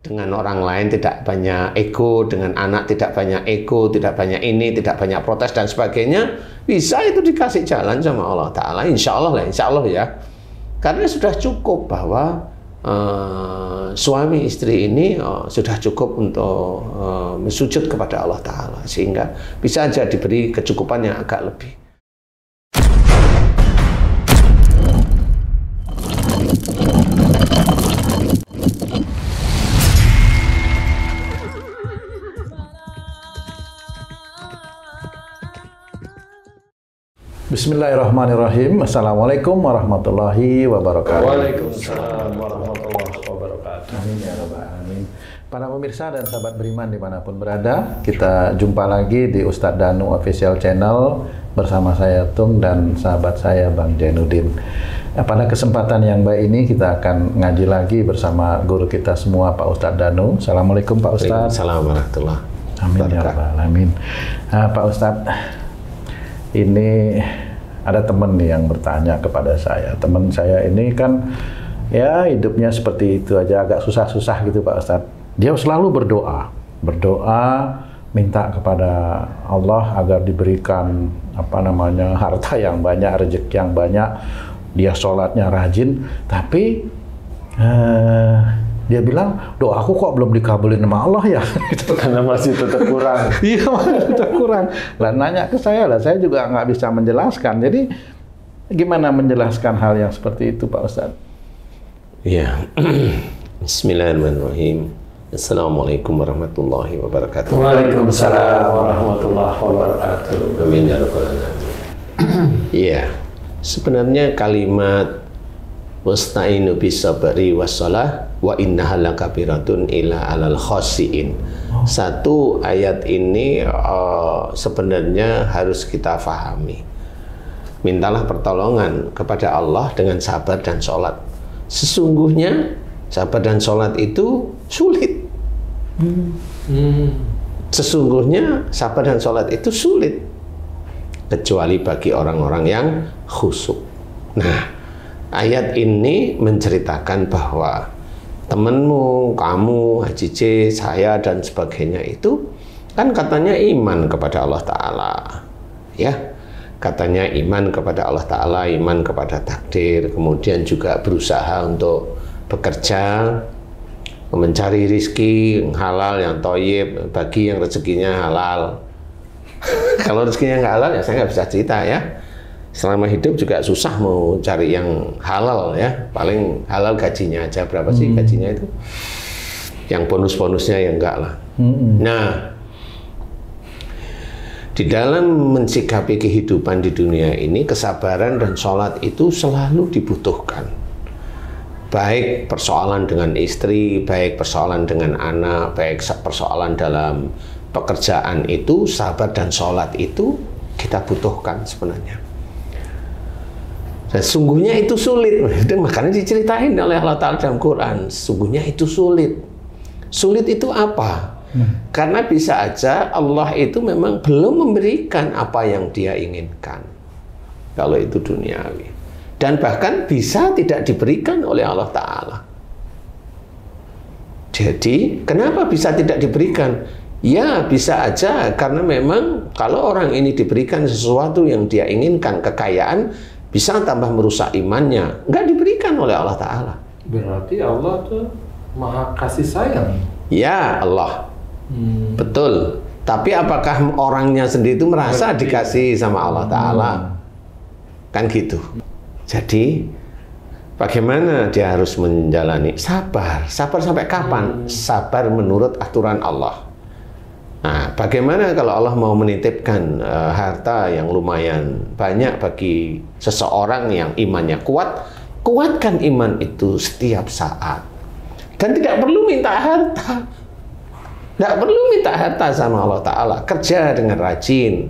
dengan orang lain tidak banyak ego, dengan anak tidak banyak ego, tidak banyak ini, tidak banyak protes dan sebagainya, bisa itu dikasih jalan sama Allah Ta'ala, insya Allah lah, insya Allah ya. Karena sudah cukup bahwa suami istri ini sudah cukup untuk sujud kepada Allah Ta'ala, sehingga bisa aja diberi kecukupan yang agak lebih. Bismillahirrahmanirrahim. Assalamualaikum warahmatullahi wabarakatuh. Waalaikumsalam warahmatullahi wabarakatuh. Amin ya rabbal alamin. Para pemirsa dan sahabat beriman dimanapun berada, kita jumpa lagi di Ustadz Danu Official Channel bersama saya Tung dan sahabat saya Bang Jainuddin. Pada kesempatan yang baik ini kita akan ngaji lagi bersama guru kita semua Pak Ustadz Danu. Assalamualaikum Pak Ustadz. Assalamualaikum warahmatullahi wabarakatuh. Amin ya rabbal alamin. Pak Ustadz, ini ada teman nih yang bertanya kepada saya. Teman saya ini kan ya hidupnya seperti itu aja, agak susah-susah gitu Pak Ustadz. Dia selalu berdoa minta kepada Allah agar diberikan harta yang banyak, rezeki yang banyak. Dia sholatnya rajin, tapi dia bilang, doaku kok belum dikabulin sama Allah ya? Karena masih tetap kurang. Iya, masih tetap kurang. Lah nanya ke saya lah, saya juga nggak bisa menjelaskan. Jadi gimana menjelaskan hal yang seperti itu Pak Ustadz? Ya, Bismillahirrahmanirrahim. Assalamualaikum warahmatullahi wabarakatuh. Waalaikumsalam warahmatullahi wabarakatuh. Amin ya rabbal alamin. Iya, sebenarnya kalimat wasta'inu bisabri wassalah wa innaha lakabiratun illa alal khasiin. Satu ayat ini sebenarnya harus kita fahami. Mintalah pertolongan kepada Allah dengan sabar dan sholat. Sesungguhnya sabar dan sholat itu sulit. Sesungguhnya sabar dan sholat itu sulit, kecuali bagi orang-orang yang khusyuk. Nah, ayat ini menceritakan bahwa temanmu, kamu, Haji C, saya, dan sebagainya itu kan katanya iman kepada Allah Ta'ala. Ya, katanya iman kepada Allah Ta'ala, iman kepada takdir, kemudian juga berusaha untuk bekerja, mencari rizki halal yang thayyib, bagi yang rezekinya halal. Kalau rezekinya nggak halal ya saya nggak bisa cerita ya. Selama hidup juga susah mau cari yang halal ya. Paling halal gajinya aja, berapa sih gajinya itu? Yang bonus-bonusnya ya enggak lah. Nah, di dalam mensikapi kehidupan di dunia ini, kesabaran dan sholat itu selalu dibutuhkan. Baik persoalan dengan istri, baik persoalan dengan anak, baik persoalan dalam pekerjaan itu, sabar dan sholat itu kita butuhkan sebenarnya. Dan sungguhnya itu sulit, makanya diceritain oleh Allah Ta'ala dalam Quran. Sungguhnya itu sulit. Sulit itu apa? Karena bisa aja Allah itu memang belum memberikan apa yang dia inginkan. Kalau itu duniawi. Dan bahkan bisa tidak diberikan oleh Allah Ta'ala. Jadi, kenapa bisa tidak diberikan? Ya, bisa aja karena memang kalau orang ini diberikan sesuatu yang dia inginkan, kekayaan, bisa tambah merusak imannya. Nggak diberikan oleh Allah Ta'ala. Berarti Allah tuh maha kasih sayang. Ya, Allah. Betul. Tapi apakah orangnya sendiri itu merasa dikasih sama Allah Ta'ala? Kan gitu. Jadi, bagaimana dia harus menjalani? Sabar. Sabar sampai kapan? Sabar menurut aturan Allah. Nah, bagaimana kalau Allah mau menitipkan harta yang lumayan banyak bagi seseorang yang imannya kuat? Kuatkan iman itu setiap saat. Dan tidak perlu minta harta. Tidak perlu minta harta sama Allah Ta'ala. Kerja dengan rajin,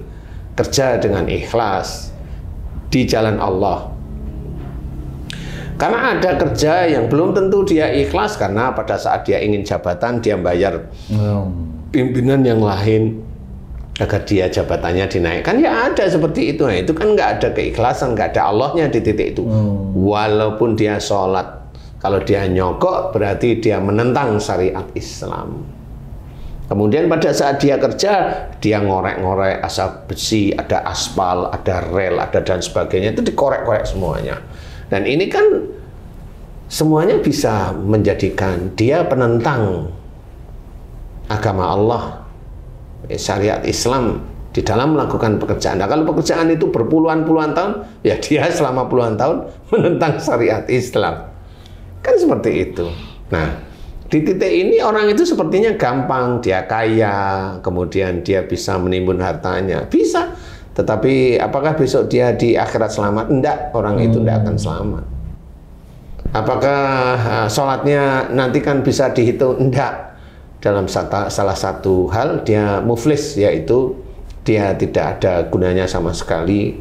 kerja dengan ikhlas di jalan Allah. Karena ada kerja yang belum tentu dia ikhlas, karena pada saat dia ingin jabatan, dia bayar pimpinan yang lain agar dia jabatannya dinaikkan. Ya ada seperti itu. Nah, itu kan nggak ada keikhlasan, nggak ada Allahnya di titik itu. Walaupun dia sholat Kalau dia nyogok berarti dia menentang syariat Islam. Kemudian pada saat dia kerja, dia ngorek-ngorek asap besi, ada aspal, ada rel, ada dan sebagainya, itu dikorek-korek semuanya. Dan ini kan semuanya bisa menjadikan dia penentang agama Allah, syariat Islam di dalam melakukan pekerjaan. Nah, kalau pekerjaan itu berpuluhan-puluhan tahun, ya dia selama puluhan tahun menentang syariat Islam. Kan seperti itu. Nah, di titik ini orang itu sepertinya gampang, dia kaya, kemudian dia bisa menimbun hartanya, bisa. Tetapi apakah besok dia di akhirat selamat? Enggak, orang itu enggak akan selamat. Apakah sholatnya nanti kan bisa dihitung? Enggak. Dalam salah satu hal dia muflis, yaitu dia tidak ada gunanya sama sekali.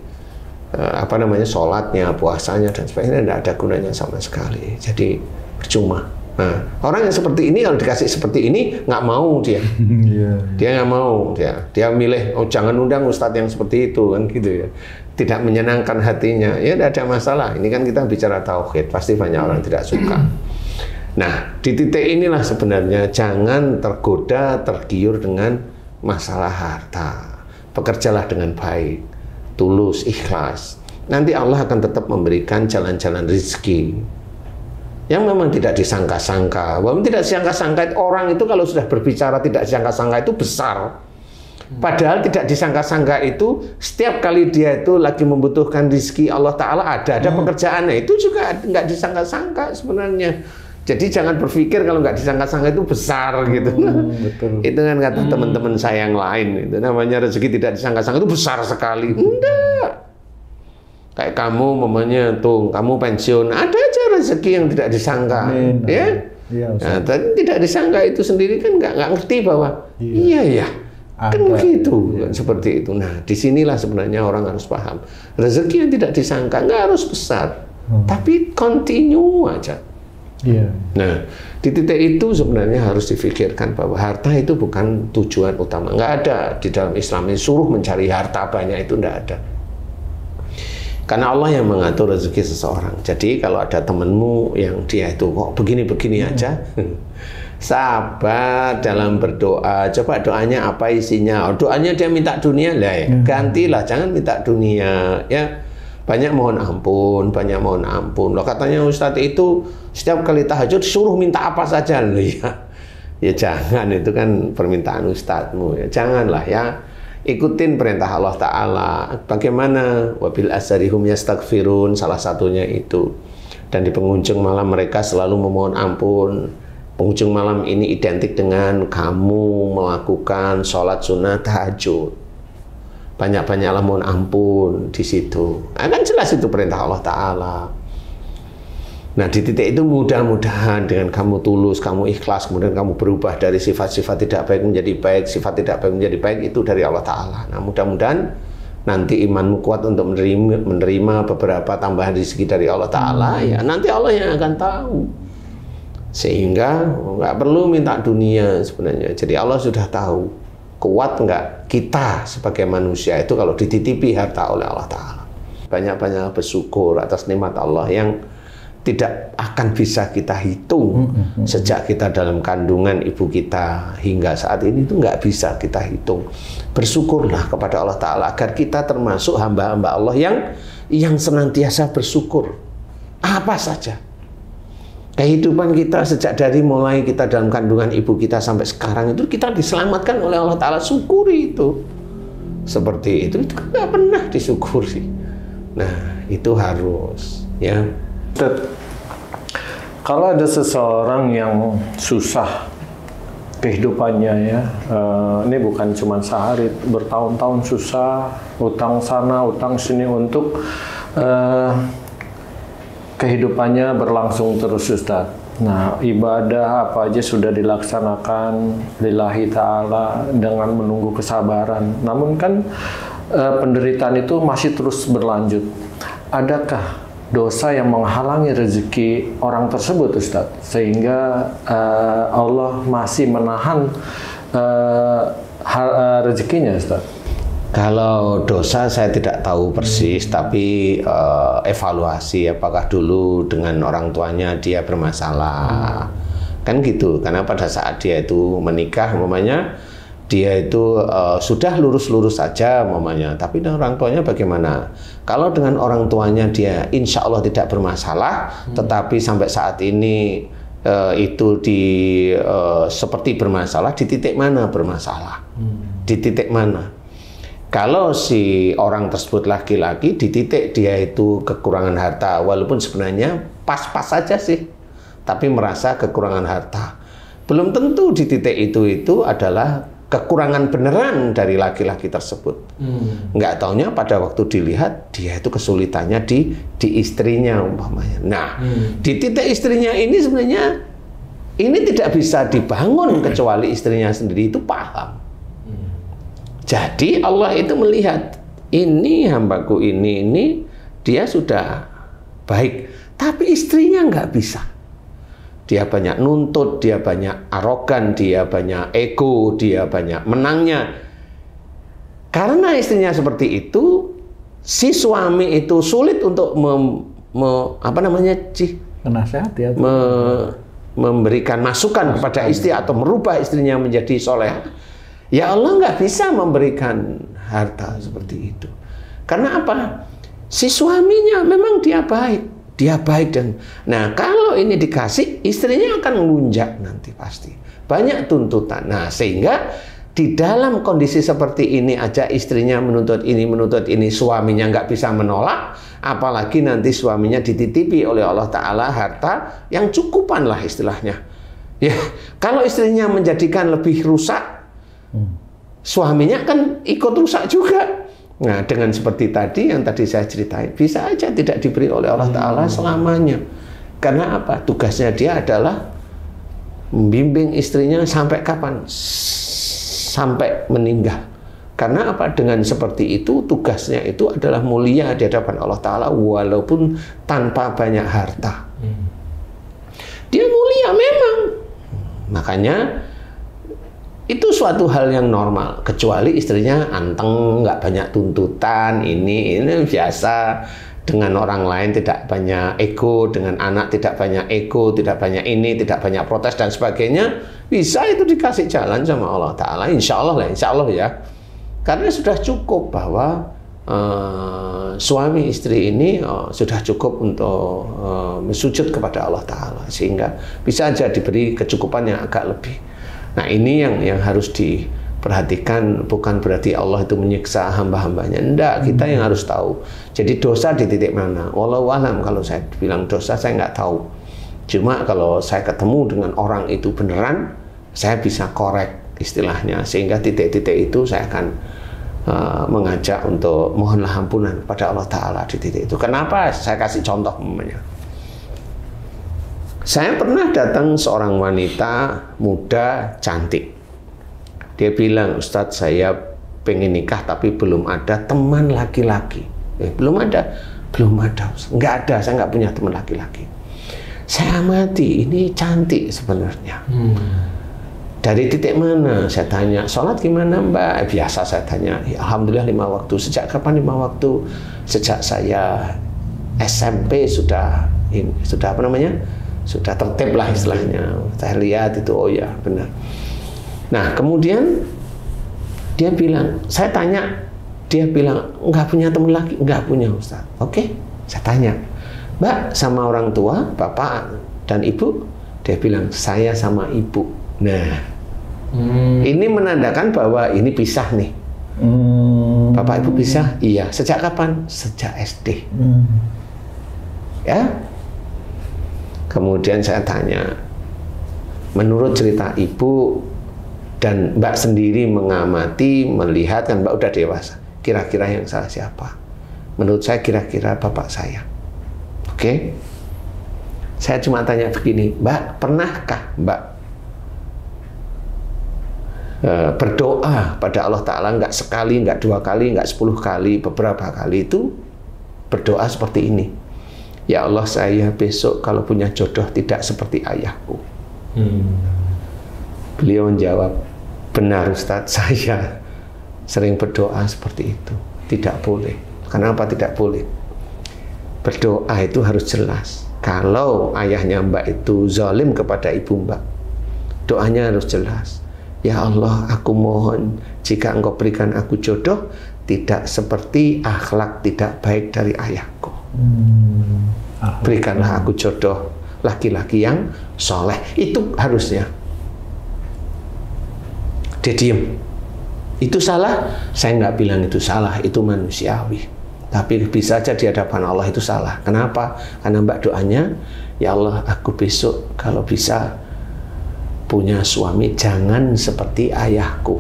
Sholatnya, puasanya dan sebagainya tidak ada gunanya sama sekali. Jadi percuma. Nah, orang yang seperti ini kalau dikasih seperti ini nggak mau dia. Dia nggak mau, dia milih, oh jangan undang ustadz yang seperti itu kan gitu ya. Tidak menyenangkan hatinya, ya tidak ada masalah. Ini kan kita bicara tauhid, pasti banyak orang tidak suka. Nah, di titik inilah sebenarnya jangan tergoda, tergiur dengan masalah harta. Bekerjalah dengan baik, tulus, ikhlas. Nanti Allah akan tetap memberikan jalan-jalan rezeki yang memang tidak disangka-sangka. Bahwa tidak disangka-sangka, orang itu kalau sudah berbicara tidak disangka-sangka itu besar. Padahal tidak disangka-sangka itu setiap kali dia itu lagi membutuhkan rezeki Allah Ta'ala ada pekerjaannya. Itu juga nggak disangka-sangka sebenarnya. Jadi jangan berpikir kalau nggak disangka-sangka itu besar gitu. Betul. Itu kan kata teman-teman saya yang lain. Itu namanya rezeki tidak disangka-sangka itu besar sekali. Enggak. Kayak kamu, mamanya tuh, kamu pensiun, ada aja rezeki yang tidak disangka. Ya? Nah, tidak disangka itu sendiri kan nggak ngerti bahwa iya ya. Kan begitu, seperti itu. Nah, disinilah sebenarnya orang harus paham. Rezeki yang tidak disangka nggak harus besar, tapi continue aja. Nah, di titik itu sebenarnya harus difikirkan bahwa harta itu bukan tujuan utama. Nggak ada di dalam Islam ini suruh mencari harta banyak, itu nggak ada. Karena Allah yang mengatur rezeki seseorang. Jadi kalau ada temenmu yang dia itu kok begini-begini aja, sabar dalam berdoa. Coba doanya apa isinya? Oh, doanya dia minta dunia lah ya. Gantilah, jangan minta dunia ya. Banyak mohon ampun, banyak mohon ampun. Loh katanya Ustadz itu setiap kali tahajud suruh minta apa saja loh ya. Ya jangan, itu kan permintaan Ustadzmu ya. Janganlah ya. Ikutin perintah Allah Ta'ala. Bagaimana? Wabil asharihum yastaghfirun, salah satunya itu. Dan di penghujung malam mereka selalu memohon ampun. Penghujung malam ini identik dengan kamu melakukan sholat sunnah tahajud. Banyak-banyaklah mohon ampun di situ. Nah, kan jelas itu perintah Allah Ta'ala. Nah, di titik itu mudah-mudahan dengan kamu tulus, kamu ikhlas, kemudian kamu berubah dari sifat-sifat tidak baik menjadi baik, sifat tidak baik menjadi baik, itu dari Allah Ta'ala. Nah, mudah-mudahan nanti imanmu kuat untuk menerima beberapa tambahan rezeki dari Allah Ta'ala. Ya, nanti Allah yang akan tahu. Sehingga nggak perlu minta dunia sebenarnya. Jadi Allah sudah tahu kuat nggak kita sebagai manusia itu kalau dititipi harta oleh Allah Ta'ala. Banyak-banyak bersyukur atas nikmat Allah yang tidak akan bisa kita hitung. Sejak kita dalam kandungan ibu kita hingga saat ini itu nggak bisa kita hitung. Bersyukurlah kepada Allah Ta'ala agar kita termasuk hamba-hamba Allah yang senantiasa bersyukur. Apa saja kehidupan kita sejak dari mulai kita dalam kandungan ibu kita sampai sekarang itu kita diselamatkan oleh Allah Ta'ala, syukuri itu. Seperti itu nggak pernah disyukuri. Nah, itu harus ya. Kalau ada seseorang yang susah kehidupannya ya, ini bukan cuma sehari, bertahun-tahun susah, utang sana, utang sini untuk kehidupannya berlangsung terus, Ustaz. Nah, ibadah apa aja sudah dilaksanakan lillahi ta'ala dengan menunggu kesabaran. Namun kan penderitaan itu masih terus berlanjut. Adakah dosa yang menghalangi rezeki orang tersebut, Ustaz, sehingga Allah masih menahan rezekinya, Ustaz? Kalau dosa saya tidak tahu persis, tapi evaluasi apakah dulu dengan orang tuanya dia bermasalah, kan gitu. Karena pada saat dia itu menikah, umpamanya dia itu sudah lurus-lurus saja, umpamanya, tapi dengan orang tuanya bagaimana? Kalau dengan orang tuanya dia insya Allah tidak bermasalah, tetapi sampai saat ini itu seperti bermasalah, di titik mana bermasalah? Di titik mana? Kalau si orang tersebut laki-laki, di titik dia itu kekurangan harta, walaupun sebenarnya pas-pas saja sih, tapi merasa kekurangan harta. Belum tentu di titik itu adalah kekurangan beneran dari laki-laki tersebut. Nggak taunya pada waktu dilihat, dia itu kesulitannya di istrinya umpamanya. Nah, di titik istrinya ini sebenarnya ini tidak bisa dibangun kecuali istrinya sendiri itu paham. Jadi Allah itu melihat ini hambaku ini dia sudah baik, tapi istrinya nggak bisa. Dia banyak nuntut, dia banyak arogan, dia banyak ego, dia banyak menangnya. Karena istrinya seperti itu, si suami itu sulit untuk menasehati ya, memberikan masukan kepada istri atau merubah istrinya menjadi soleh. Ya Allah nggak bisa memberikan harta seperti itu. Karena apa? Si suaminya memang dia baik dan nah kalau ini dikasih, istrinya akan melunjak nanti pasti. Banyak tuntutan. Nah sehingga di dalam kondisi seperti ini aja istrinya menuntut ini, suaminya nggak bisa menolak, apalagi nanti suaminya dititipi oleh Allah Ta'ala harta yang cukupan lah istilahnya. Ya, kalau istrinya menjadikan lebih rusak, suaminya kan ikut rusak juga. Nah, dengan seperti tadi yang tadi saya ceritain, bisa aja tidak diberi oleh Allah Ta'ala selamanya. Karena apa? Tugasnya dia adalah membimbing istrinya sampai kapan? Sampai meninggal. Karena apa? Dengan seperti itu, tugasnya itu adalah mulia di hadapan Allah Ta'ala walaupun tanpa banyak harta. Dia mulia memang. Makanya itu suatu hal yang normal, kecuali istrinya anteng, nggak banyak tuntutan, ini biasa. Dengan orang lain tidak banyak ego, dengan anak tidak banyak ego, tidak banyak ini, tidak banyak protes dan sebagainya, bisa itu dikasih jalan sama Allah Ta'ala, insya Allah ya. Karena sudah cukup bahwa suami istri ini sudah cukup untuk sujud kepada Allah Ta'ala, sehingga bisa aja diberi kecukupan yang agak lebih. Nah ini yang harus diperhatikan, bukan berarti Allah itu menyiksa hamba-hambanya. Enggak, kita yang harus tahu. Jadi dosa di titik mana? Wallahu alam, kalau saya bilang dosa saya nggak tahu. Cuma kalau saya ketemu dengan orang itu beneran, saya bisa korek istilahnya. Sehingga titik-titik itu saya akan mengajak untuk mohonlah ampunan pada Allah Ta'ala di titik itu. Kenapa? Saya kasih contoh namanya. Saya pernah datang seorang wanita muda cantik. Dia bilang, Ustadz saya pengen nikah tapi belum ada teman laki-laki. Belum ada. Nggak ada, saya nggak punya teman laki-laki. Saya amati, ini cantik sebenarnya. Dari titik mana? Saya tanya, sholat gimana Mbak? Biasa saya tanya, ya, Alhamdulillah 5 waktu. Sejak kapan 5 waktu? Sejak saya SMP sudah apa namanya? Sudah tertib lah istilahnya. Saya lihat itu, oh ya benar. Nah kemudian dia bilang, saya tanya, dia bilang nggak punya teman lagi, nggak punya Ustaz. Oke, saya tanya, Mbak sama orang tua, bapak dan ibu? Dia bilang saya sama ibu. Nah, ini menandakan bahwa ini pisah nih. Bapak ibu pisah? Iya. Sejak kapan? Sejak SD. Ya. Kemudian saya tanya, menurut cerita ibu dan Mbak sendiri mengamati, melihat kan Mbak udah dewasa, kira-kira yang salah siapa? Menurut saya kira-kira bapak saya. Oke? Saya cuma tanya begini, Mbak, pernahkah Mbak berdoa pada Allah Ta'ala nggak sekali, nggak 2 kali, nggak 10 kali, beberapa kali itu berdoa seperti ini? Ya Allah, saya besok kalau punya jodoh tidak seperti ayahku. Beliau menjawab, benar Ustadz, saya sering berdoa seperti itu. Tidak boleh. Kenapa tidak boleh? Berdoa itu harus jelas. Kalau ayahnya Mbak itu zalim kepada ibu Mbak, doanya harus jelas. Ya Allah, aku mohon jika Engkau berikan aku jodoh, tidak seperti akhlak tidak baik dari ayahku. Berikanlah aku jodoh laki-laki yang soleh. Itu harusnya. Dia diem. Itu salah? Saya nggak bilang itu salah, itu manusiawi. Tapi bisa aja di hadapan Allah itu salah. Kenapa? Karena Mbak doanya, ya Allah, aku besok kalau bisa punya suami jangan seperti ayahku.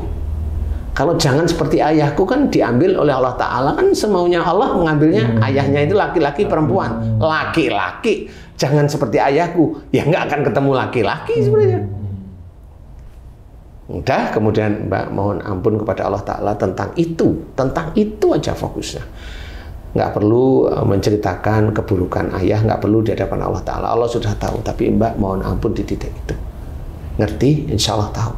Kalau jangan seperti ayahku kan diambil oleh Allah Ta'ala, kan semaunya Allah mengambilnya ayahnya itu laki-laki perempuan. Laki-laki, jangan seperti ayahku. Ya nggak akan ketemu laki-laki sebenarnya. Udah, kemudian Mbak mohon ampun kepada Allah Ta'ala tentang itu aja fokusnya. Nggak perlu menceritakan keburukan ayah, nggak perlu di hadapan Allah Ta'ala. Allah sudah tahu, tapi Mbak mohon ampun di titik itu. Ngerti? Insya Allah tahu.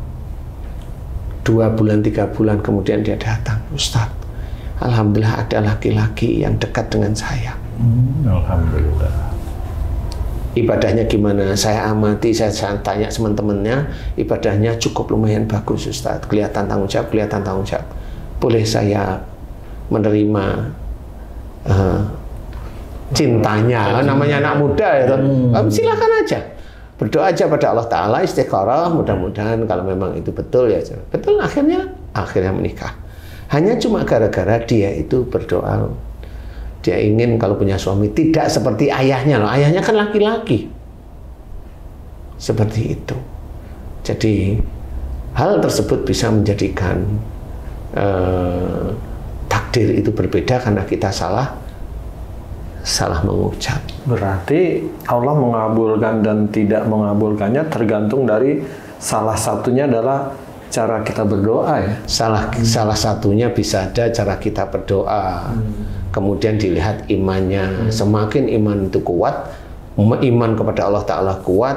2 bulan, 3 bulan kemudian dia datang, Ustadz, alhamdulillah ada laki-laki yang dekat dengan saya. Alhamdulillah. Ibadahnya gimana? Saya amati, saya tanya teman-temannya, ibadahnya cukup lumayan bagus, Ustadz. Kelihatan tanggung jawab. Boleh saya menerima cintanya? Namanya anak muda ya. Silakan aja. Berdoa aja pada Allah Ta'ala, istiqarah, mudah-mudahan kalau memang itu betul ya. Betul, akhirnya menikah. Hanya cuma gara-gara dia itu berdoa, dia ingin kalau punya suami tidak seperti ayahnya loh. Ayahnya kan laki-laki. Seperti itu. Jadi hal tersebut bisa menjadikan takdir itu berbeda karena kita salah mengucap. Berarti Allah mengabulkan dan tidak mengabulkannya tergantung dari salah satunya adalah cara kita berdoa ya. Salah satunya bisa ada cara kita berdoa. Kemudian dilihat imannya. Semakin iman itu kuat, iman kepada Allah Ta'ala kuat,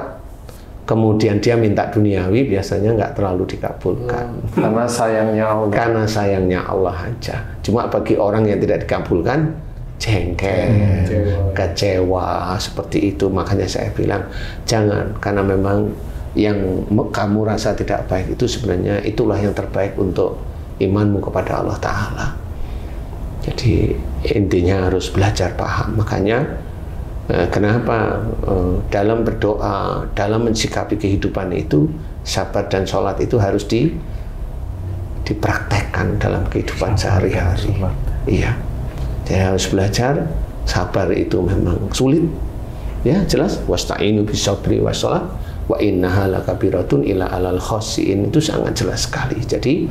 kemudian dia minta duniawi biasanya nggak terlalu dikabulkan. Karena sayangnya Allah. Karena sayangnya Allah aja. Cuma bagi orang yang tidak dikabulkan, jengkel, kecewa seperti itu. Makanya saya bilang jangan, karena memang yang kamu rasa tidak baik itu sebenarnya itulah yang terbaik untuk imanmu kepada Allah Ta'ala. Jadi intinya harus belajar paham. Makanya kenapa dalam berdoa, dalam mensikapi kehidupan itu, sabar dan sholat itu harus dipraktekkan dalam kehidupan sehari-hari. Iya. Jadi harus belajar, sabar itu memang sulit. Ya, jelas. Wasta'inu bis-sabri was-shalah wa innaha lakabiratun illa 'alal khashiin. Itu sangat jelas sekali. Jadi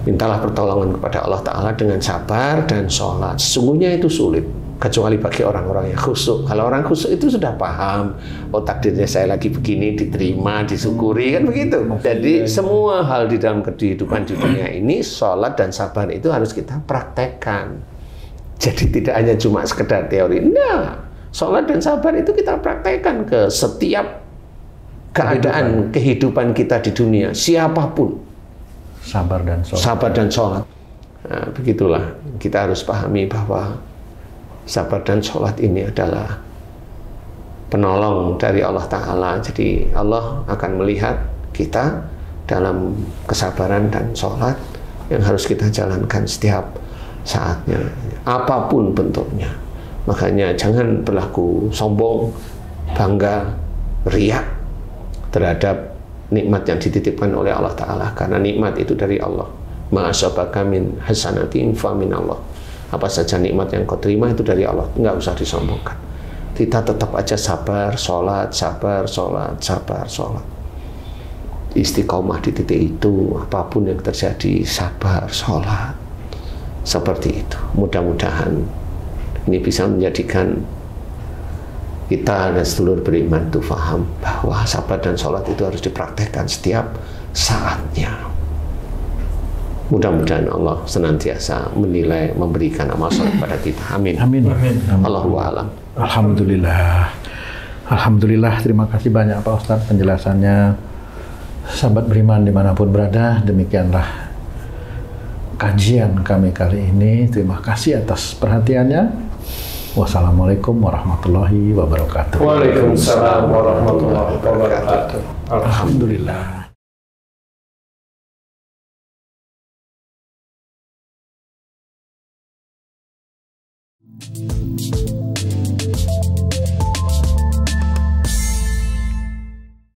mintalah pertolongan kepada Allah Ta'ala dengan sabar dan sholat. Sesungguhnya itu sulit, kecuali bagi orang-orang yang khusyuk. Kalau orang khusyuk itu sudah paham, oh takdirnya saya lagi begini, diterima, disyukuri, kan begitu. Jadi semua hal di dalam kehidupan di dunia ini, sholat dan sabar itu harus kita praktekkan. Jadi tidak hanya cuma sekedar teori. Nah, sholat dan sabar itu kita praktekkan ke setiap keadaan kehidupan kita di dunia, siapapun. Sabar dan sholat. Nah, begitulah kita harus pahami bahwa sabar dan sholat ini adalah penolong dari Allah Ta'ala. Jadi Allah akan melihat kita dalam kesabaran dan sholat yang harus kita jalankan setiap saatnya, apapun bentuknya. Makanya jangan berlaku sombong, bangga, riak terhadap nikmat yang dititipkan oleh Allah Ta'ala, karena nikmat itu dari Allah. Ma asabaka min hasanatin fa min Allah. Apa saja nikmat yang kau terima itu dari Allah, nggak usah disombongkan. Kita tetap aja sabar, sholat, istiqomah di titik itu, apapun yang terjadi, sabar, sholat. Seperti itu. Mudah-mudahan ini bisa menjadikan kita dan seluruh beriman itu paham bahwa sabar dan sholat itu harus dipraktekkan setiap saatnya. Mudah-mudahan Allah senantiasa menilai, memberikan amal soleh pada kita. Amin. Amin. Allahu a'lam. Alhamdulillah. Alhamdulillah. Terima kasih banyak Pak Ustadz penjelasannya. Sahabat beriman dimanapun berada, demikianlah kajian kami kali ini. Terima kasih atas perhatiannya. Wassalamualaikum warahmatullahi wabarakatuh. Waalaikumsalam warahmatullahi wabarakatuh. Alhamdulillah.